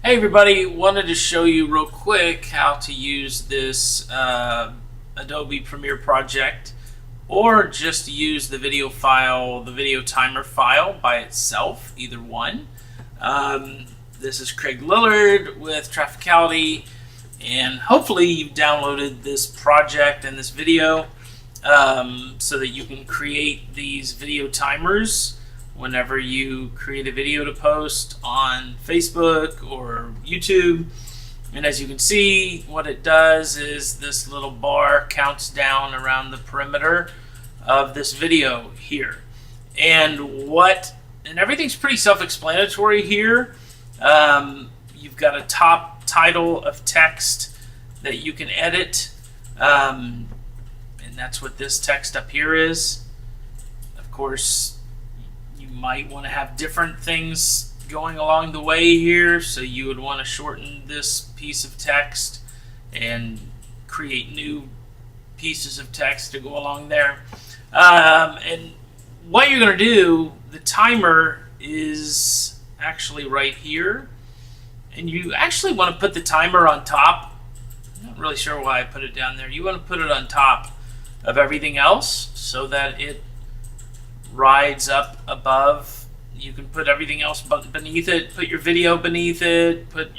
Hey everybody, wanted to show you real quick how to use this Adobe Premiere project, or just use the video file, the video timer file by itself, either one. This is Craig Lillard with Trafficality, and hopefully you've downloaded this project and this video so that you can create these video timers whenever you create a video to post on Facebook or YouTube. And as you can see, what it does is this little bar counts down around the perimeter of this video here. And everything's pretty self-explanatory here. You've got a top title of text that you can edit, and that's what this text up here is. Of course, you might want to have different things going along the way here, so you would want to shorten this piece of text and create new pieces of text to go along there. And what you're going to do, the timer is actually right here, and you actually want to put the timer on top. I'm not really sure why I put it down there. You want to put it on top of everything else so that it rides up above. You can put everything else beneath it, put your video beneath it, put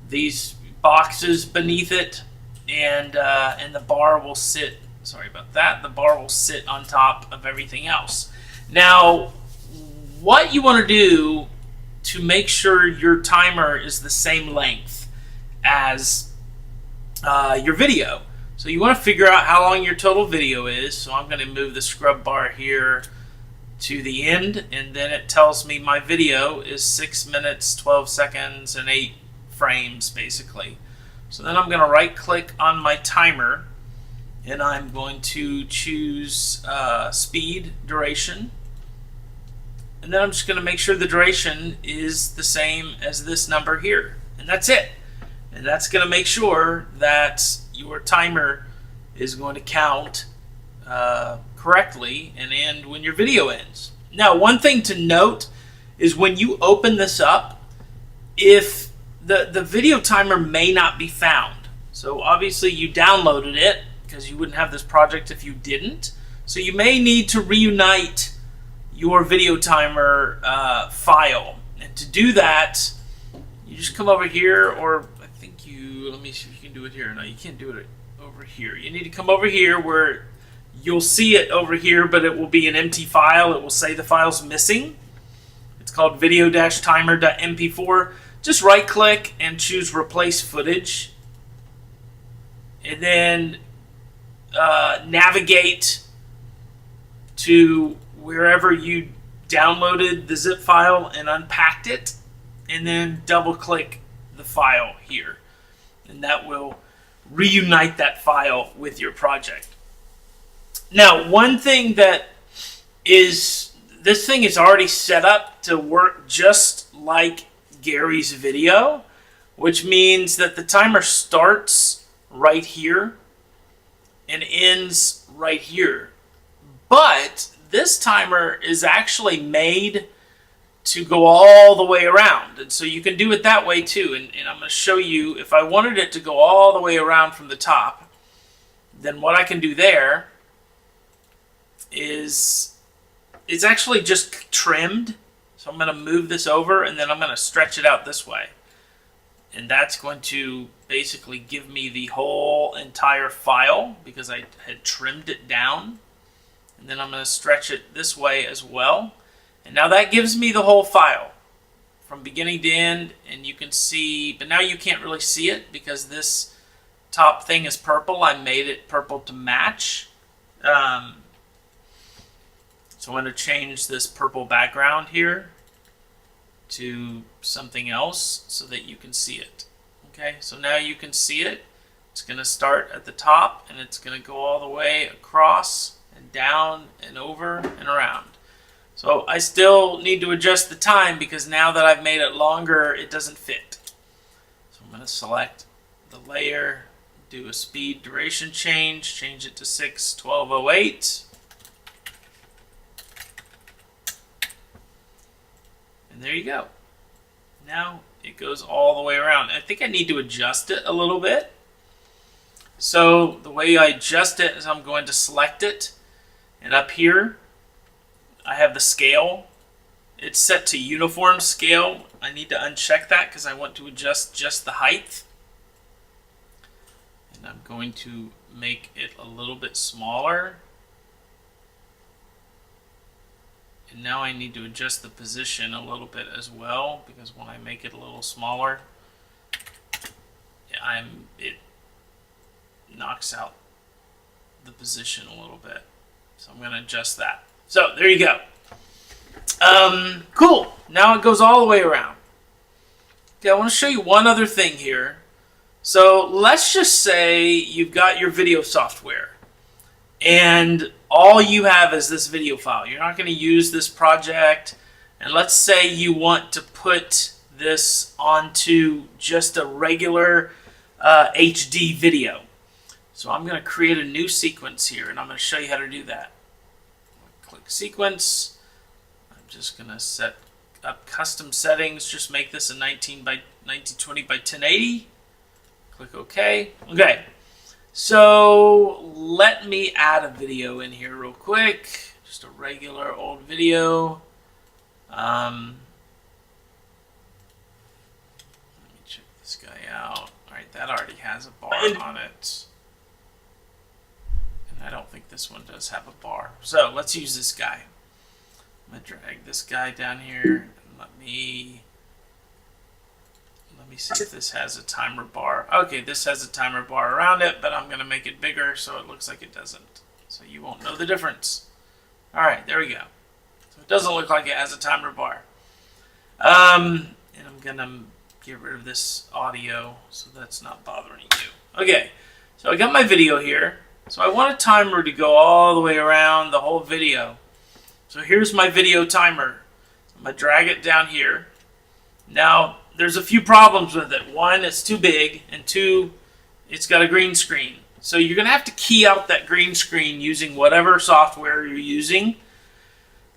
these boxes beneath it, and the bar will sit, sorry about that, the bar will sit on top of everything else. Now, what you want to do to make sure your timer is the same length as your video. So you want to figure out how long your total video is. So I'm going to move the scrub bar here to the end, and then it tells me my video is 6 minutes, 12 seconds, and 8 frames, basically. So then I'm going to right click on my timer, and I'm going to choose speed, duration. And then I'm just going to make sure the duration is the same as this number here. And that's it. And that's going to make sure that your timer is going to count correctly and end when your video ends. Now, one thing to note is when you open this up, if the video timer may not be found. So obviously you downloaded it because you wouldn't have this project if you didn't. So you may need to reunite your video timer file. And to do that, you just come over here, or I think let me see if you can do it here. No, you can't do it over here. You need to come over here where you'll see it over here, but it will be an empty file. It will say the file's missing. It's called video-timer.mp4. Just right click and choose replace footage. And then navigate to wherever you downloaded the zip file and unpacked it, and then double click the file here, and that will reunite that file with your project. Now, one thing that is, this thing is already set up to work just like Gary's video, which means that the timer starts right here and ends right here. But this timer is actually made to go all the way around, and so you can do it that way too. And I'm going to show you, if I wanted it to go all the way around from the top, then what I can do there is it's actually just trimmed. So I'm going to move this over, and then I'm going to stretch it out this way, and that's going to basically give me the whole entire file because I had trimmed it down. And then I'm going to stretch it this way as well. And now that gives me the whole file from beginning to end, and you can see, but now you can't really see it because this top thing is purple. I made it purple to match. So I'm going to change this purple background here to something else so that you can see it. Okay, so now you can see it. It's going to start at the top, and it's going to go all the way across and down and over and around. So I still need to adjust the time because now that I've made it longer, it doesn't fit. So I'm going to select the layer, do a speed duration change it to 6:12:08. And there you go. Now it goes all the way around. I think I need to adjust it a little bit. So the way I adjust it is I'm going to select it, and up here I have the scale. It's set to uniform scale. I need to uncheck that because I want to adjust just the height. And I'm going to make it a little bit smaller. And now I need to adjust the position a little bit as well, because when I make it a little smaller, it knocks out the position a little bit. So I'm going to adjust that. So there you go. Cool. Now it goes all the way around. Okay, I want to show you one other thing here. So let's just say you've got your video software and all you have is this video file. You're not going to use this project. And let's say you want to put this onto just a regular HD video. So I'm going to create a new sequence here, and I'm going to show you how to do that. Click sequence. I'm just going to set up custom settings. Just make this a 1920 by 1080. Click OK. Okay. So let me add a video in here real quick. Just a regular old video. Let me check this guy out. Alright, that already has a bar on it. And I don't think this one does have a bar. So let's use this guy. I'm going to drag this guy down here. And let me see if this has a timer bar. Okay, this has a timer bar around it, but I'm going to make it bigger so it looks like it doesn't. So you won't know the difference. Alright, there we go. So it doesn't look like it has a timer bar. And I'm going to get rid of this audio so that's not bothering you. Okay, so I got my video here. So I want a timer to go all the way around the whole video. So here's my video timer. I'm going to drag it down here. Now, there's a few problems with it. One, it's too big, and two, it's got a green screen. So you're going to have to key out that green screen using whatever software you're using.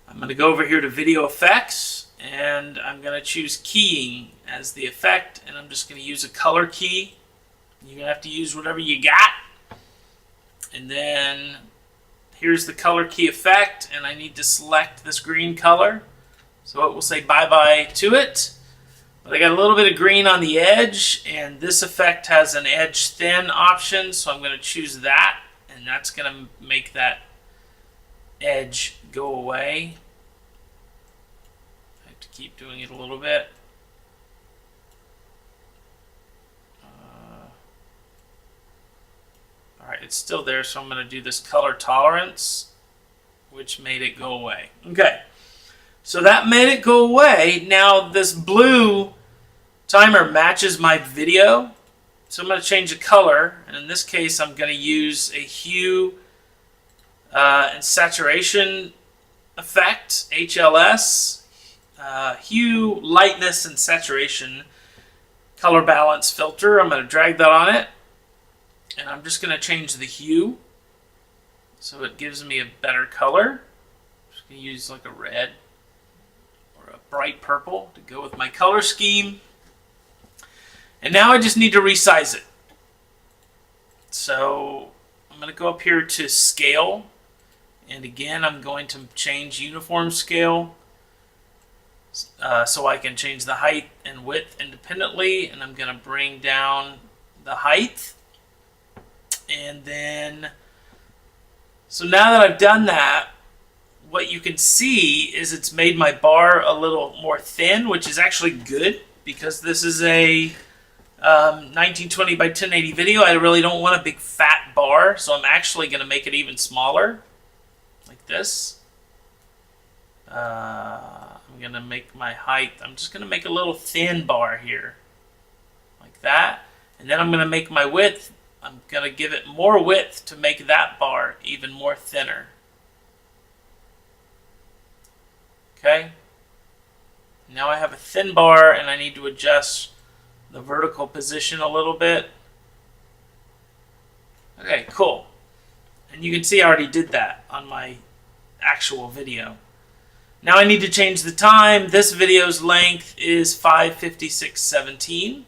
I'm going to go over here to Video Effects, and I'm going to choose Keying as the effect, and I'm just going to use a color key. You're going to have to use whatever you got. And then here's the color key effect, and I need to select this green color. So it will say bye-bye to it. But I got a little bit of green on the edge, and this effect has an edge thin option, so I'm going to choose that, and that's going to make that edge go away. I have to keep doing it a little bit. Alright, it's still there, so I'm going to do this color tolerance, which made it go away. Okay, so that made it go away. Now this blue timer matches my video, so I'm going to change the color, and in this case I'm going to use a hue and saturation effect, HLS, hue, lightness, and saturation color balance filter. I'm going to drag that on it, and I'm just going to change the hue so it gives me a better color. I'm just going to use like a red or a bright purple to go with my color scheme. And now I just need to resize it. So I'm going to go up here to Scale. And again, I'm going to change Uniform Scale. So I can change the height and width independently. And I'm going to bring down the height. And then, so now that I've done that, what you can see is it's made my bar a little more thin, which is actually good because this is a 1920 by 1080 video. I really don't want a big fat bar, so I'm actually going to make it even smaller, like this. I'm going to make my height, I'm just going to make a little thin bar here, like that. And then I'm going to make my width, I'm going to give it more width to make that bar even more thinner. Okay? Now I have a thin bar, and I need to adjust the vertical position a little bit. Okay, cool. And you can see I already did that on my actual video. Now I need to change the time. This video's length is 5:56:17.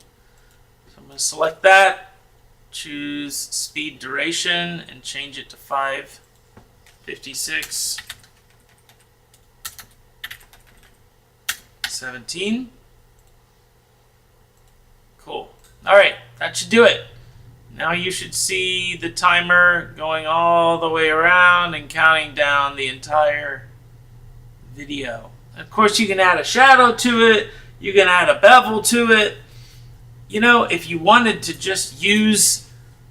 So I'm going to select that, choose speed duration, and change it to 5:56:17. Cool. All right, that should do it. Now you should see the timer going all the way around and counting down the entire video. Of course, you can add a shadow to it. You can add a bevel to it. You know, if you wanted to just use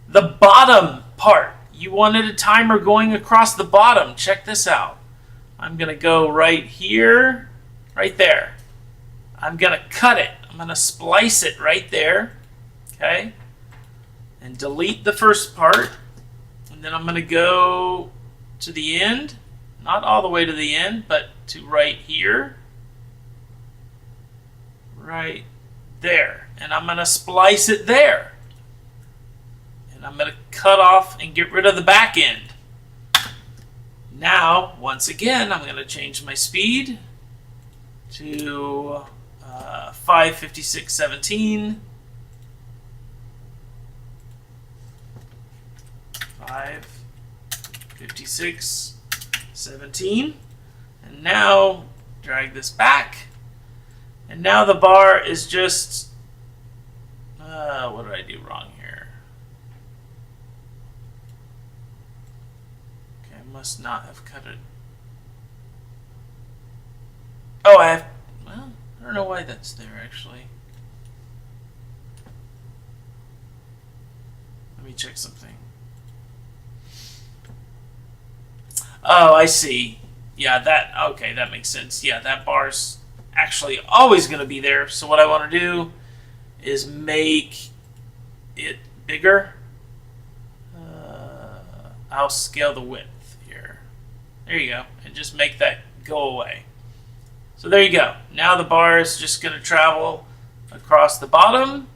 the bottom part, you wanted a timer going across the bottom, check this out. I'm going to go right here, right there. I'm going to cut it. I'm going to splice it right there. Okay? And delete the first part. And then I'm going to go to the end. Not all the way to the end, but to right here. Right there. And I'm going to splice it there. And I'm going to cut off and get rid of the back end. Now, once again, I'm going to change my speed to 5:56:17. 5:56:17. And now drag this back. And now the bar is just, what did I do wrong here? Okay, I must not have cut it. Oh, I don't know why that's there actually. Let me check something. Oh, I see. Yeah, okay, that makes sense. Yeah, that bar's actually always going to be there. So what I want to do is make it bigger. I'll scale the width here. There you go. And just make that go away. So there you go. Now the bar is just going to travel across the bottom.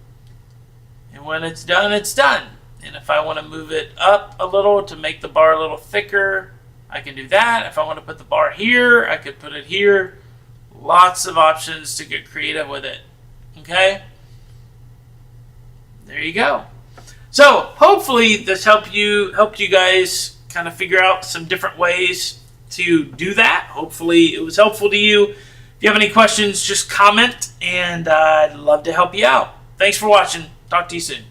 And when it's done, it's done. And if I want to move it up a little to make the bar a little thicker, I can do that. If I want to put the bar here, I could put it here. Lots of options to get creative with it. Okay? There you go. So hopefully this helped you guys kind of figure out some different ways to do that. Hopefully it was helpful to you. If you have any questions, just comment, and I'd love to help you out. Thanks for watching. Talk to you soon.